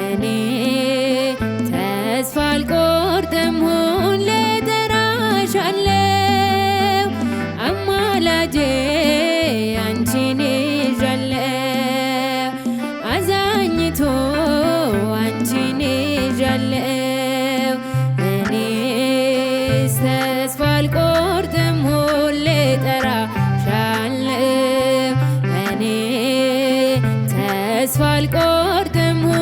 እኔ ተስፋ አልቆርጥም ሁሌ እጠራሻለሁ አማላጄ አንቺን ይዣለሁ አዛኝቶ አንቺን ይዣለሁ እኔስ ተስፋ አልቆርጥም ሁሌ እጠራሻለሁ እኔ ተስፋ አልቆርጥም ሁሌ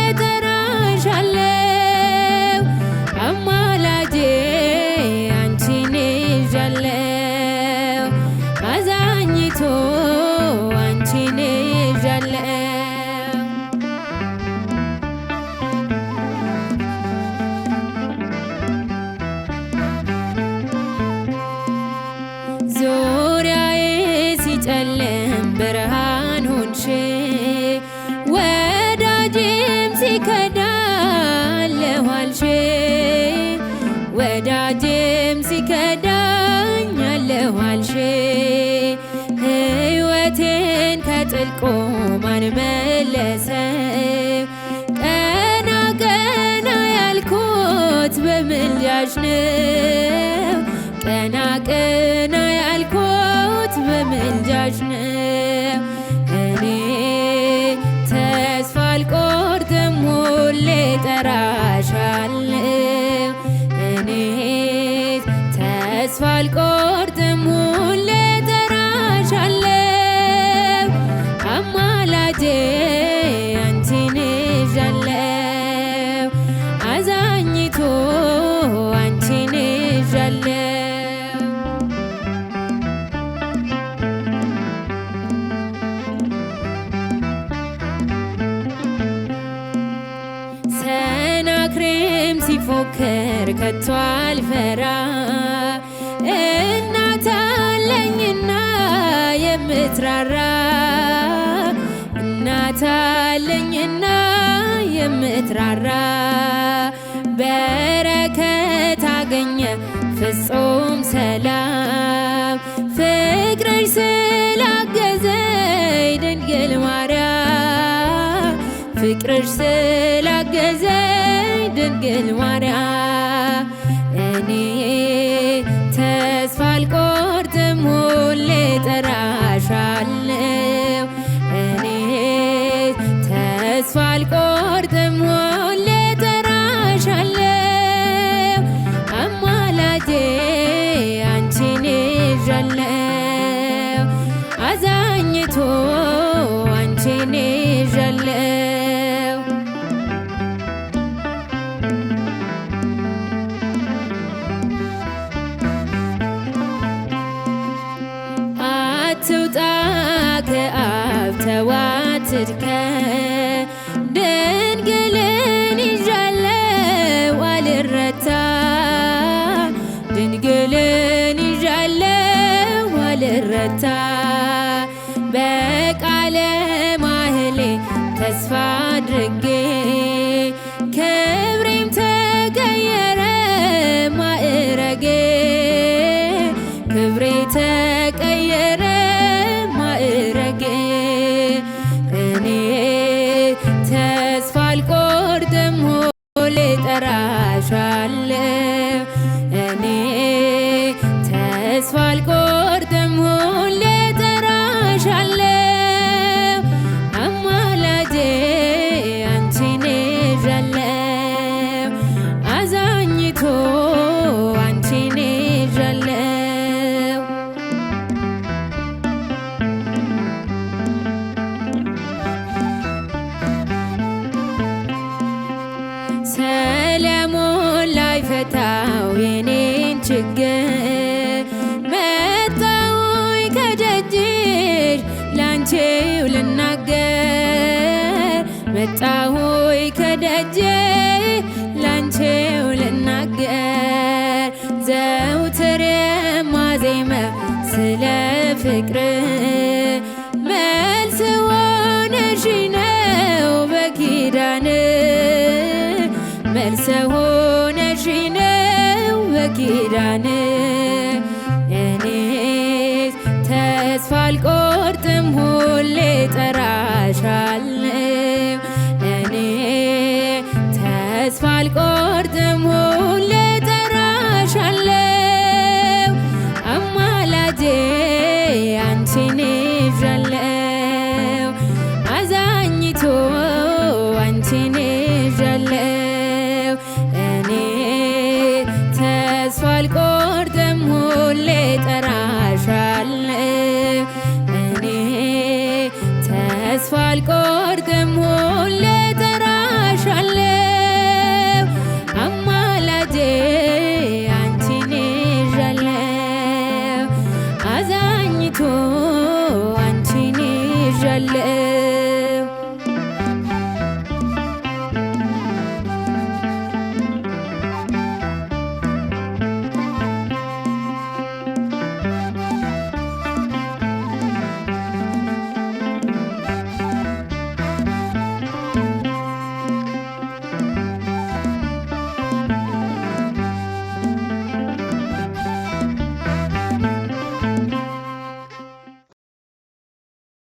እጠራሻለሁ አማላጄ አንቺን ይዣለሁ አዛኝቶ አንቺን ይዣለሁ ዙሪያዬ ሲጨልም ብርሃን ሆንሽ ወዳጄም ሲከዳኝ አለሁ አልሽ ወዳጄም ሲከዳኝ አለሁ አልሽ ሕይወቴን ከጥልቁ ማን መለሰው ቀና ቀና ያልኩት በምልጃሽ ነው ቀና ቀና ያልኩት በምልጃሽ ነው እኔ ተስፋ አልቆርጥም ሁሌ እጠራሻለሁ እኔ ተስፋ አልቆርጥም ሁሌ እጠራሻለሁ አማላጄ አንቺን ይዣለሁ አዛኝቶ አንቺን ይዣለሁ ሰናክሬም ሲፎክር ከቶ አልፈራ እናት አለኝና የምትራራ እናት አለኝና የምትራራ በረከት አገኘ ፍጹም ሰላም ፍቅርሽ ስላገዘኝ ድንግል ማርያም ፍቅርሽ ስላገዘኝ ድንግል ማርያም እኔ ተስፋ አልቆርጥም ሁሌ እጠራሻለሁ እኔ ተስፋ አልቆርጥም ሁሌ እጠራሻለሁ አማላጄ አንቺን ይዣለሁ አዛኝቶ አንቺን ይዣለሁ አትውጣ ከአብ ተዋትድከ ድንግልን ይዣለሁ አልረታ ድንግልን ይዣለሁ አልረታ በቃለ ማህሌ ተስፋ አድርጌ ክብሬም ተቀየረ ማዕረጌ ክብሬ ተቀየረ ማዕረጌ እኔ ተስፋ አልቆርጥም ሁሌ እጠራሻለሁ እኔ ተስፋ አልቆርጥም ሁሌ እጠራሻለሁ አማላጄ አንቺን ይዣለሁ አዛኝቶ አንቺን ይዣለሁ ሰለሞን ላይፈታው የኔን ችግር መጣሁኝ ከደጅሽ ላንቺው ልናገር መጣሁኝ ከደጅሽ ላንቺው ልናገር ዘውትር የማዜመው ስለ ፍቅር መልስ ሆነሽ ነው በኪዳን መልስ ሆነሽ ነው በኪዳን እኔስ ተስፋ አልቆርጥም ሁሌ እጠራሻለሁ ተስፋ አልቆርጥም